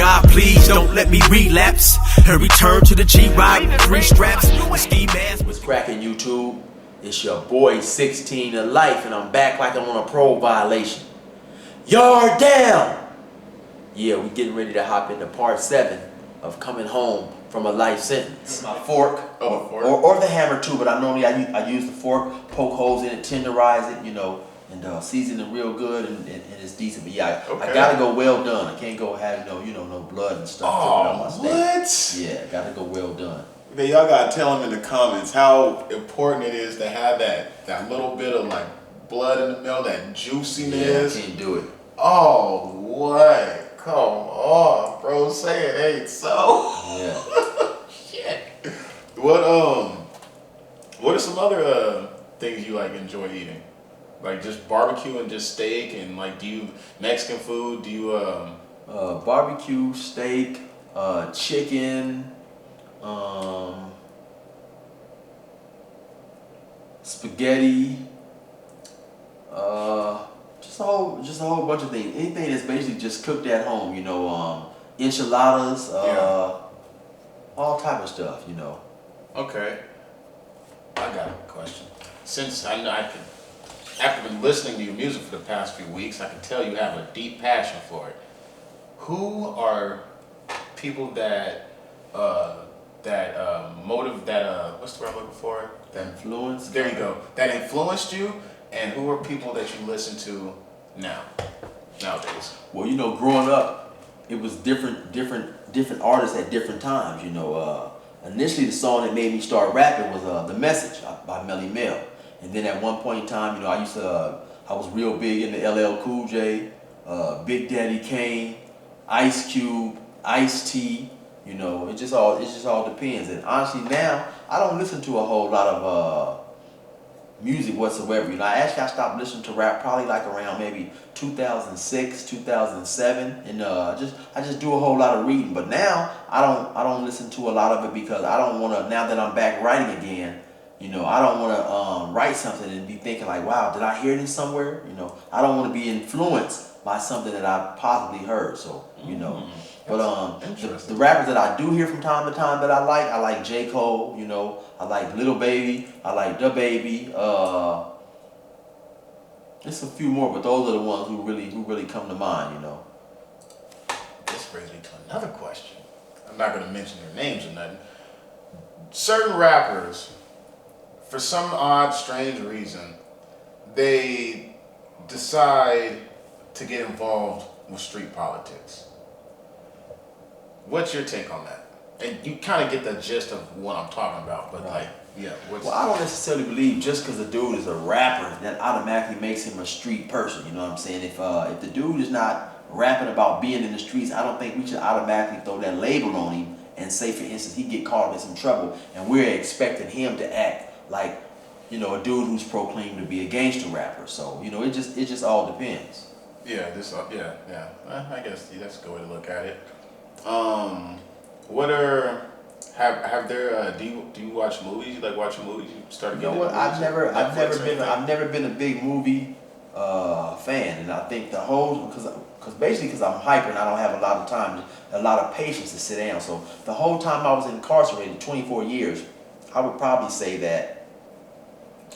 God, please don't let me relapse and return to the G-Ride with 3 straps. The ski mask was cracking YouTube. It's your boy 16 to life, and I'm back like I'm on a parole violation. Yard down! Yeah, we getting ready to hop into part 7 of coming home from a life sentence. My fork, or the hammer too, but I use the fork, poke holes in it, tenderize it, you know, and season it real good, and it's decent. But yeah, I gotta go well done. I can't go have no blood and stuff dripping on my steak. What? Yeah, gotta go well done. Man, y'all gotta tell them in the comments how important it is to have that little bit of like blood in the middle, that juiciness. Yeah, I can't do it. Oh, what? Come on, bro. Say it ain't so. Yeah. Shit. What are some other things you like enjoy eating? Like just barbecue and just steak, and like, do you Mexican food? Do you barbecue, steak, chicken, spaghetti, just a whole bunch of things. Anything that's basically just cooked at home, you know, enchiladas, all type of stuff, you know. Okay. I got a question. Since I know after been listening to your music for the past few weeks, I can tell you have a deep passion for it. Who are people that what's the word I'm looking for? That influence. There you go. That influenced you, and who are people that you listen to nowadays? Well, you know, growing up, it was different artists at different times. You know, initially the song that made me start rapping was "The Message" by Melly Mel, and then at one point in time, you know, I was real big into LL Cool J, Big Daddy Kane, Ice Cube, Ice-T. You know, it just all depends. And honestly, now I don't listen to a whole lot of music whatsoever. You know, I stopped listening to rap probably like around maybe 2006, 2007, and I just do a whole lot of reading. But now I don't listen to a lot of it because I don't want to. Now that I'm back writing again, you know, I don't want to write something and be thinking like, wow, did I hear this somewhere? You know, I don't want to be influenced by something that I possibly heard. So, you know. But the rappers that I do hear from time to time that I like J. Cole, you know, I like Little Baby, I like Da Baby, there's a few more, but those are the ones who really come to mind, you know. This brings me to another question. I'm not gonna mention their names or nothing. Certain rappers, for some odd, strange reason, they decide to get involved with street politics. What's your take on that? And you kind of get the gist of what I'm talking about, but like, yeah. Well, I don't necessarily believe just because a dude is a rapper that automatically makes him a street person. You know what I'm saying? If the dude is not rapping about being in the streets, I don't think we should automatically throw that label on him and say, for instance, he get caught up in some trouble, and we're expecting him to act like, you know, a dude who's proclaimed to be a gangster rapper. So, you know, it just all depends. Yeah, I guess that's a good way to look at it. Do you watch movies? You like watching movies? You started getting into movies? I've never been a big movie fan, and I think because I'm hyper and I don't have a lot of time, a lot of patience to sit down. So the whole time I was incarcerated, 24 years, I would probably say that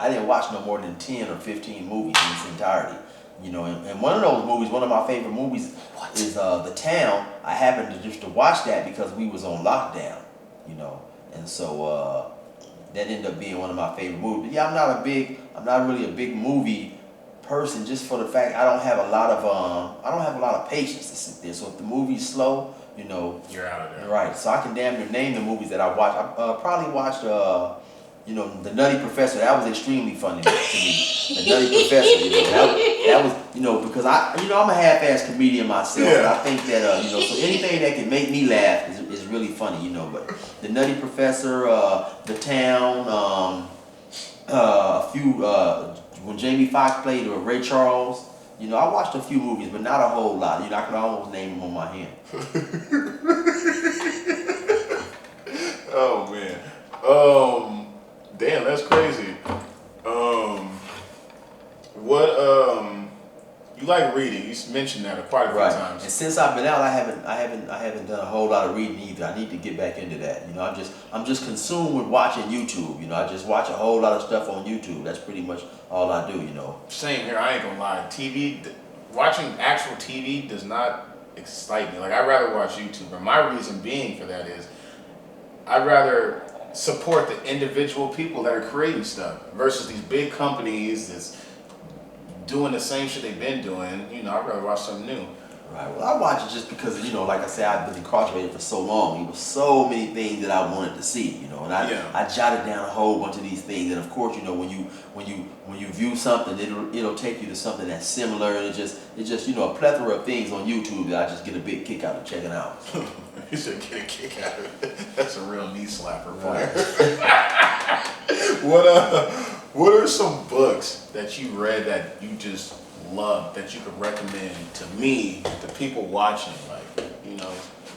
I didn't watch no more than 10 or 15 movies in its entirety. You know, and one of those movies, one of my favorite movies is The Town. I happened to watch that because we was on lockdown, you know, and so that ended up being one of my favorite movies. But yeah, I'm not really a big movie person, just for the fact I don't have a lot of patience to sit there. So if the movie's slow, you know, you're out of there. Right. So I can damn near name the movies that I watched. I probably watched you know, The Nutty Professor. That was extremely funny to me. The Nutty Professor, you know, that was, you know, because I'm a half-ass comedian myself, and I think that, you know, so anything that can make me laugh is really funny, you know. But The Nutty Professor, The Town, a few, when Jamie Foxx played Ray Charles, you know, I watched a few movies, but not a whole lot. You know, I can almost name them on my hand. Oh man. Damn, that's crazy. What you like reading? You mentioned that quite a few Right. times. And since I've been out, I haven't done a whole lot of reading either. I need to get back into that. You know, I'm just consumed with watching YouTube. You know, I just watch a whole lot of stuff on YouTube. That's pretty much all I do. You know. Same here. I ain't gonna lie. Watching actual TV does not excite me. Like, I'd rather watch YouTube. And my reason being for that is I'd rather support the individual people that are creating stuff versus these big companies that's doing the same shit they've been doing. You know, I'd rather watch something new. Right. Well, I watch it just because, you know, like I said, I've been incarcerated for so long. There was so many things that I wanted to see, you know, and I jotted down a whole bunch of these things. And of course, you know, when you view something, it'll take you to something that's similar, and it's just you know, a plethora of things on YouTube that I just get a big kick out of checking out. You should get a kick out of it. That's a real knee slapper, player. What are some books that you read that you just love that you could recommend to me, to people watching, like, you know?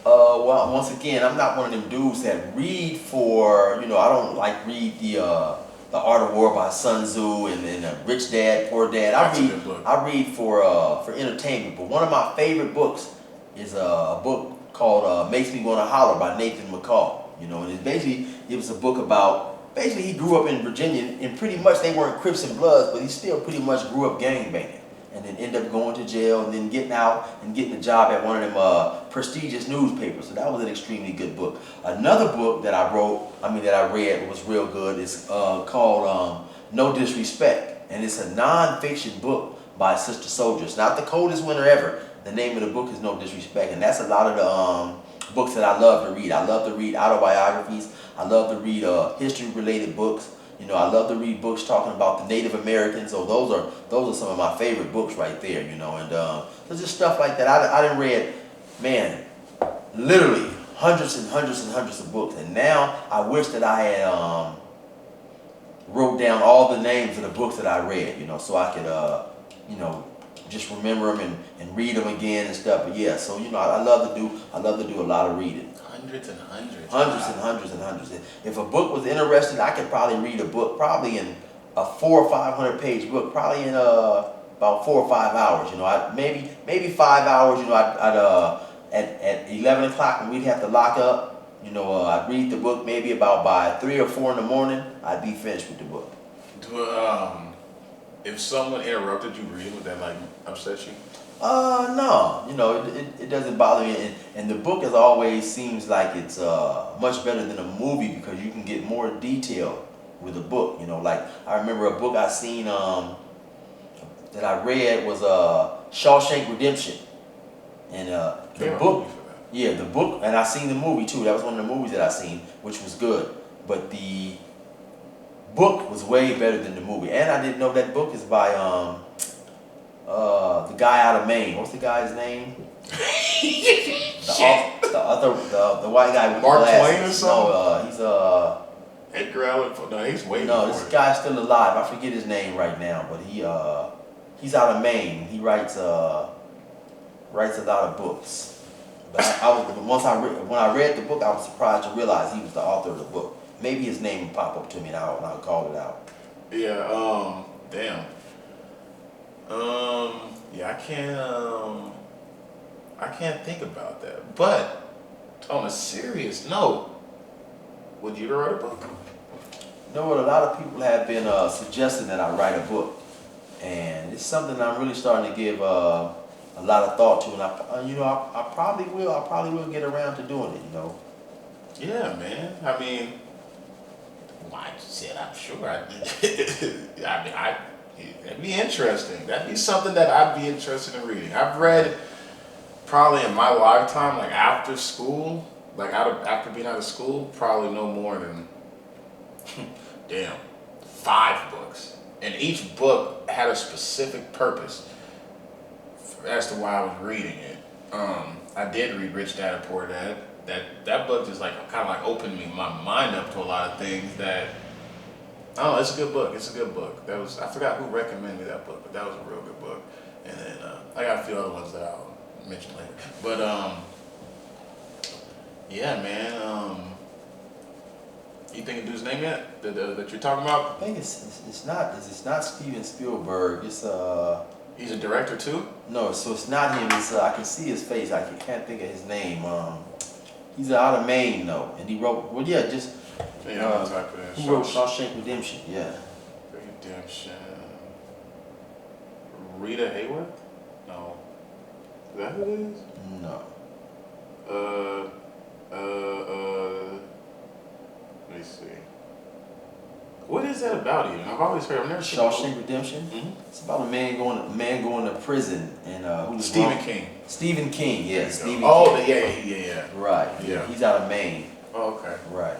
Well, once again, I'm not one of them dudes that read for, you know, I don't like read the Art of War by Sun Tzu and Rich Dad, Poor Dad. I read for entertainment. But one of my favorite books is a book called Makes Me Wanna Holler by Nathan McCall. You know, and it was a book about, basically he grew up in Virginia, and pretty much they weren't Crips and Bloods, but he still pretty much grew up gangbanging. And then ended up going to jail and then getting out and getting a job at one of them prestigious newspapers. So that was an extremely good book. Another book that I read was real good. It's called No Disrespect. And it's a non-fiction book by Sister Soldier. It's not the coldest winter ever. The name of the book is No Disrespect. And that's a lot of the books that I love to read. I love to read autobiographies. I love to read history-related books. You know, I love to read books talking about the Native Americans. So those are some of my favorite books right there. You know, and there's just stuff like that. I done read, man, literally hundreds and hundreds and hundreds of books. And now I wish that I had wrote down all the names of the books that I read. You know, so I could just remember them and read them again and stuff. But yeah, so you know, I love to do a lot of reading. Hundreds and hundreds. Hundreds and hundreds and hundreds. If a book was interesting, I could probably read a book, probably in a 400 or 500 page book, probably in about 4 or 5 hours. You know, maybe 5 hours. You know, at 11 o'clock when we'd have to lock up. You know, I'd read the book maybe about by 3 or 4 in the morning. I'd be finished with the book. If someone interrupted you reading, would that like upset you? No, you know, it doesn't bother me, and the book as always seems like it's much better than a movie because you can get more detail with a book. You know, like I remember a book I seen that I read was Shawshank Redemption, and the book, and I seen the movie too. That was one of the movies that I seen, which was good, but the book was way better than the movie, and I didn't know that book is by the guy out of Maine. What's the guy's name? the white guy with Mark the glasses. Twain or something? No, he's Edgar Allan Poe. No, he's waiting. No, for this it. guy's still alive. I forget his name right now, but he's out of Maine. He writes a lot of books. But when I read the book, I was surprised to realize he was the author of the book. Maybe his name would pop up to me and I'll call it out. Yeah. Damn. Yeah, I can't think about that. But on a serious note, would you write a book? You know what? A lot of people have been suggesting that I write a book, and it's something I'm really starting to give a lot of thought to, and I probably will. I probably will get around to doing it. You know. Yeah, man. I mean, like I said, I'm sure. That'd be interesting. That'd be something that I'd be interested in reading. I've read probably in my lifetime, like after school, after being out of school, probably no more than 5 books. And each book had a specific purpose as to why I was reading it. I did read Rich Dad Poor Dad. That book just like kind of like opened my mind up to a lot of things that. I don't know, it's a good book. It's a good book. I forgot who recommended that book, but that was a real good book. And then I got a few other ones that I'll mention later. But yeah, man. You think of dude's name yet that you're talking about? I think it's not Steven Spielberg. It's He's a director too? No, so it's not him. It's I can see his face. I can't think of his name. He's out of Maine though, and he wrote. Well, yeah, just. Yeah, I'm gonna type it in. Who wrote Shawshank Redemption? Yeah. Redemption. Rita Hayworth? No. Is that who it is? No. Let me see. What is that about even? I've always heard. I've never seen Shawshank Redemption. Mm-hmm. It's about a man going to prison and who's Stephen King. Stephen King, yeah. Stephen Oh, King. yeah. Right. Yeah. He's out of Maine. Oh, okay. Right.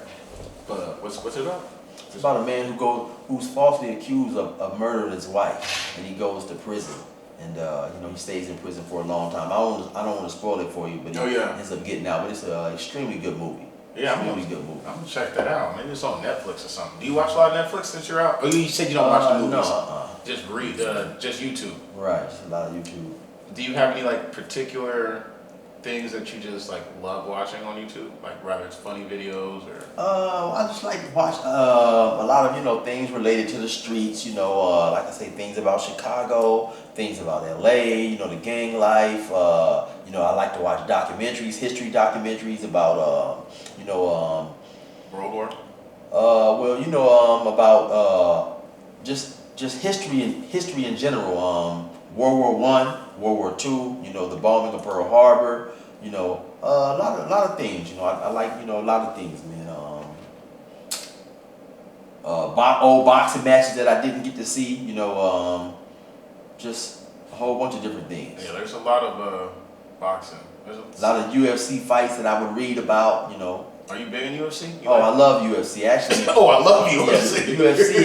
But what's it about? It's about a man who's falsely accused of murdering his wife, and he goes to prison, and he stays in prison for a long time. I don't want to spoil it for you, but he ends up getting out. But it's an extremely good movie. Yeah, I'm gonna check that out. Maybe it's on Netflix or something. Do you watch a lot of Netflix since you're out? Oh, you said you don't watch the movies. No, Just YouTube. Right, just a lot of YouTube. Do you have any like particular things that you just like love watching on YouTube? Like whether it's funny videos or I just like to watch a lot of things related to the streets. Like I say, things about Chicago, things about LA. The gang life. I like to watch documentaries, history documentaries about World War. About just history in general. World War I, World War II. The bombing of Pearl Harbor. A lot of things. I like a lot of things, man. Old boxing matches that I didn't get to see. Just a whole bunch of different things. Yeah, there's a lot of boxing. A lot of UFC fights that I would read about. Are you big in UFC? I love UFC actually. I love UFC. Yeah, UFC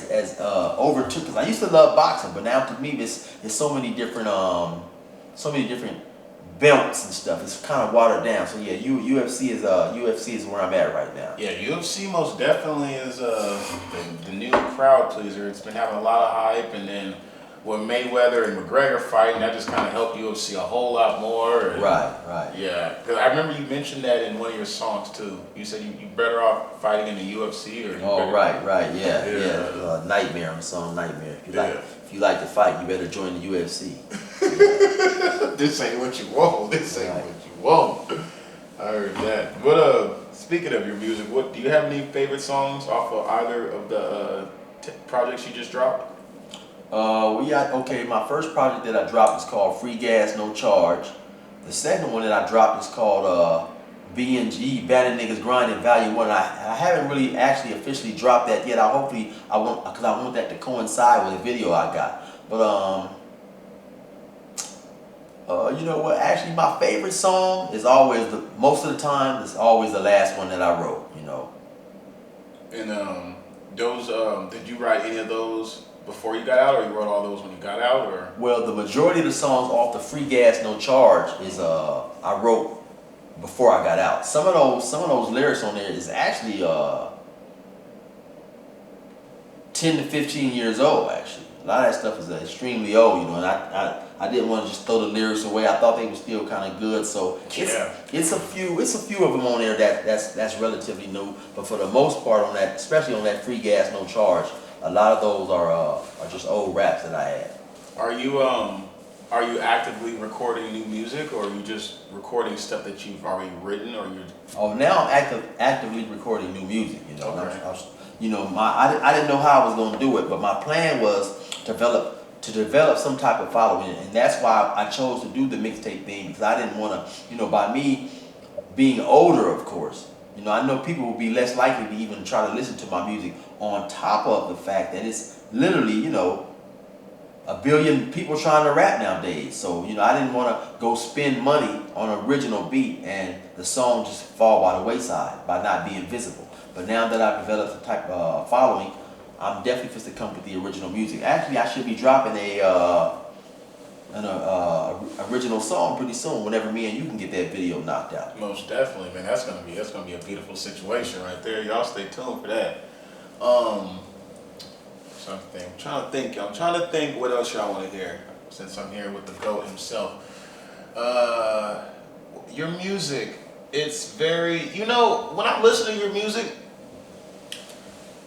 has overtook, because I used to love boxing, but now to me it's so many different belts and stuff. It's kind of watered down. So yeah, UFC is where I'm at right now. Yeah, UFC most definitely is the new crowd pleaser. It's been having a lot of hype, and then with Mayweather and McGregor fighting, that just kind of helped UFC a whole lot more. And, Right. Yeah, because I remember you mentioned that in one of your songs too. You said you better off fighting in the UFC or. Right. Yeah. Nightmare. I'm song Nightmare. If you like to fight, you better join the UFC. This ain't what you want. This ain't what you want. I heard that. But speaking of your music, do you have any favorite songs off of either of the projects you just dropped? My first project that I dropped is called Free Gas No Charge. The second one that I dropped is called BNG, Bad Niggas Grinding Value 1. I haven't really actually officially dropped that yet. Because I want that to coincide with the video I got. But you know what? Actually, my favorite song is always most of the time it's always the last one that I wrote. And those did you write any of those before you got out, or you wrote all those when you got out, or? Well, the majority of the songs off the Free Gas No Charge is I wrote before I got out. Some of those lyrics on there is actually 10 to 15 years old. Actually, a lot of that stuff is extremely old, and I didn't want to just throw the lyrics away. I thought they were still kind of good, so it's a few of them on there that's relatively new. But for the most part on that, especially on that Free Gas No Charge, a lot of those are just old raps that I had. Are you actively recording new music, or are you just recording stuff that you've already written, or you? Oh, now I'm actively recording new music. Okay. I didn't know how I was going to do it, but my plan was to develop some type of following, and that's why I chose to do the mixtape thing, because I didn't want to, by me being older, of course, I know people will be less likely to even try to listen to my music, on top of the fact that it's literally, a billion people trying to rap nowadays. So, I didn't want to go spend money on an original beat and the song just fall by the wayside by not being visible. But now that I've developed a type of following, I'm definitely supposed to come with the original music. Actually, I should be dropping an original song pretty soon, whenever me and you can get that video knocked out. Most definitely, man. That's gonna be a beautiful situation right there. Y'all stay tuned for that. I'm trying to think what else y'all want to hear, since I'm here with the GOAT himself. Your music, it's very, when I listen to your music,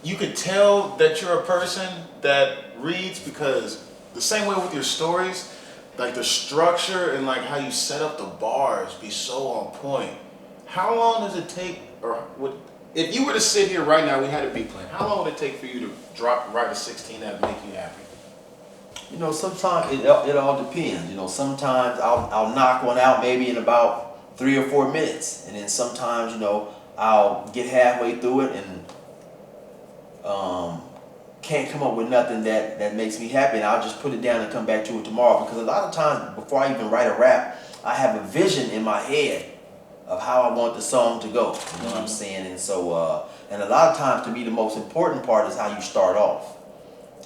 you could tell that you're a person that reads, because the same way with your stories, like the structure and like how you set up the bars be so on point. How long does it take, or would, if you were to sit here right now, we had a beat playing, how long would it take for you to write a 16 that would make you happy? You know, sometimes it all depends. You know, sometimes I'll knock one out maybe in about 3 or 4 minutes, and then sometimes, you know, I'll get halfway through it and can't come up with nothing that makes me happy, and I'll just put it down and come back to it tomorrow. Because a lot of times before I even write a rap, I have a vision in my head of how I want the song to go. You know what I'm saying? And so, and a lot of times to me the most important part is how you start off.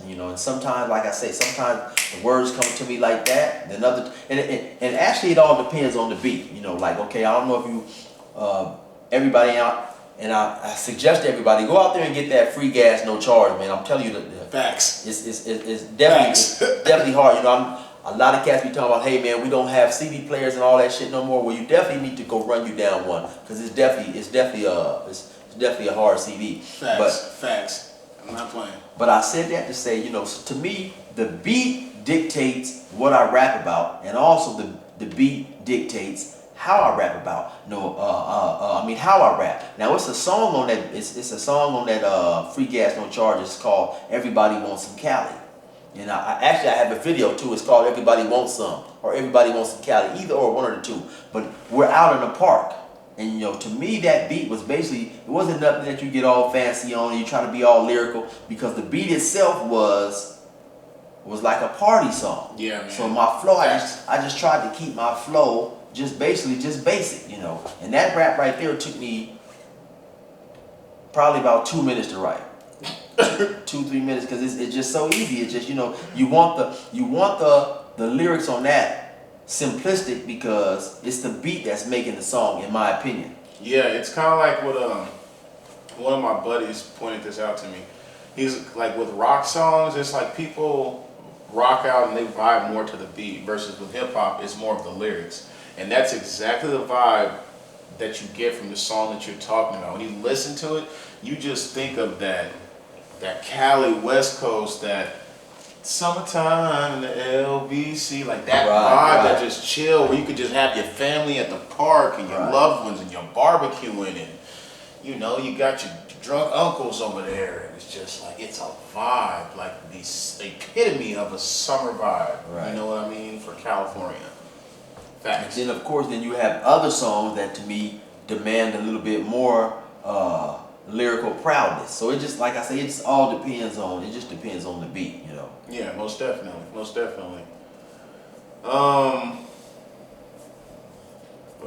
You know, and sometimes, like I say, sometimes the words come to me like that. Then and actually it all depends on the beat. You know, like, okay, I don't know if you, everybody out. And I suggest to everybody, go out there and get that free gas, no charge, man. I'm telling you, the Facts. It's definitely Facts. it's definitely hard. You know, a lot of cats be talking about, hey man, we don't have CD players and all that shit no more. Well, you definitely need to go run you down one, because it's definitely a hard CD. Facts. I'm not playing. But I said that to say, you know, to me, the beat dictates what I rap about, and also the beat dictates how I rap about. How I rap. Now it's a song on that. It's a song on that Free Gas No Charges. It's called Everybody Wants Some Cali. And I have a video too. It's called Everybody Wants Some, or Everybody Wants Some Cali. Either or, one of the two. But we're out in the park. And you know, to me that beat was basically, it wasn't nothing that you get all fancy on and you try to be all lyrical, because the beat itself was like a party song. Yeah, man. So my flow, I just tried to keep my flow just basic, you know. And that rap right there took me probably about 2 minutes to write. 2-3 minutes, because it's just so easy. It's just, you know, you want the lyrics on that simplistic, because it's the beat that's making the song, in my opinion. Yeah, it's kind of like what one of my buddies pointed this out to me. He's like, with rock songs, it's like people rock out and they vibe more to the beat, versus with hip hop, it's more of the lyrics. And that's exactly the vibe that you get from the song that you're talking about. When you listen to it, you just think of that Cali West Coast, that summertime in the LBC, like that vibe, that just chill, where you could just have your family at the park and your loved ones and your barbecuing, and you know, you got your drunk uncles over there, and it's just like, it's a vibe, like the epitome of a summer vibe. Right. You know what I mean? For California. Facts. And then of course, then you have other songs that to me demand a little bit more lyrical prowess. So it just, like I say, it just depends on the beat, you know. Yeah, most definitely. What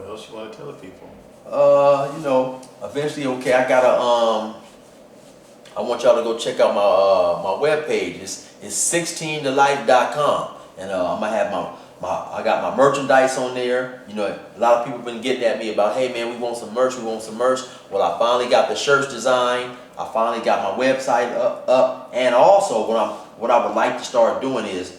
else you want to tell the people? You know, eventually, okay, I want y'all to go check out my webpage. It's 16thelife.com, and I'm gonna have I got my merchandise on there. You know, a lot of people have been getting at me about, hey man, we want some merch. Well, I finally got the shirts designed. I finally got my website up, and also what I would like to start doing is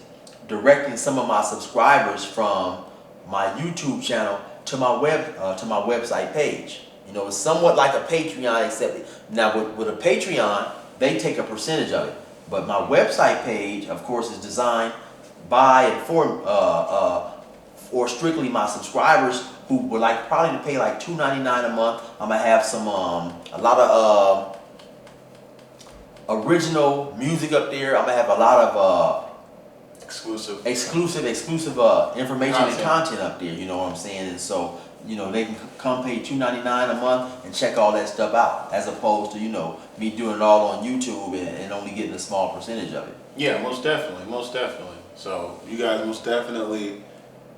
directing some of my subscribers from my YouTube channel to my website page. You know, it's somewhat like a Patreon, except now with a Patreon, they take a percentage of it. But my website page, of course, is designed by and for strictly my subscribers who would like probably to pay like $2.99 a month. I'm gonna have some a lot of original music up there. I'm gonna have a lot of exclusive information and content up there. You know what I'm saying? And so, you know, they can come pay $2.99 a month and check all that stuff out, as opposed to, you know, me doing it all on YouTube and only getting a small percentage of it. Yeah, most definitely. So you guys most definitely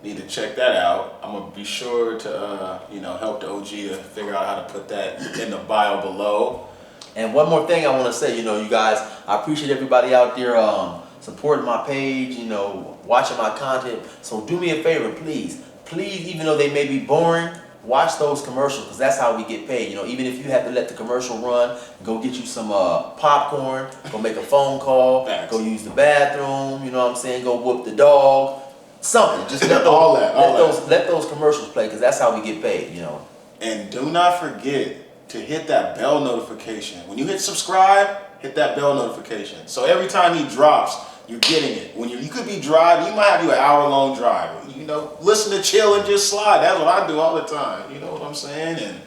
need to check that out. I'm gonna be sure to help the OG to figure out how to put that in the bio below. And one more thing I want to say, you know, you guys, I appreciate everybody out there supporting my page, you know, watching my content. So do me a favor, please, even though they may be boring, watch those commercials, because that's how we get paid. You know, even if you have to let the commercial run, go get you some popcorn, go make a phone call, go use the bathroom, you know what I'm saying, go whoop the dog, something. Just let those commercials play, because that's how we get paid, you know. And do not forget to hit that bell notification. When you hit subscribe, hit that bell notification. So every time he drops, You're getting it. When you could be driving, you might have an hour-long drive. You know, listen to Chill and just slide. That's what I do all the time. You know what I'm saying? And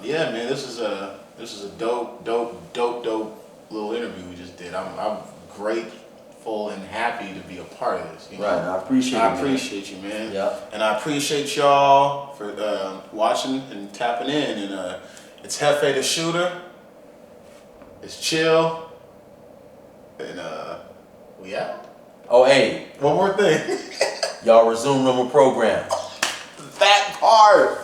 yeah, man, this is a dope little interview we just did. I'm grateful and happy to be a part of this. You know? Right, I appreciate it. I appreciate you, man. Yeah. And I appreciate y'all for watching and tapping in. And it's Hefe the Shooter. It's Chill. And we out. Oh, hey, One more thing. y'all resume normal program. That part.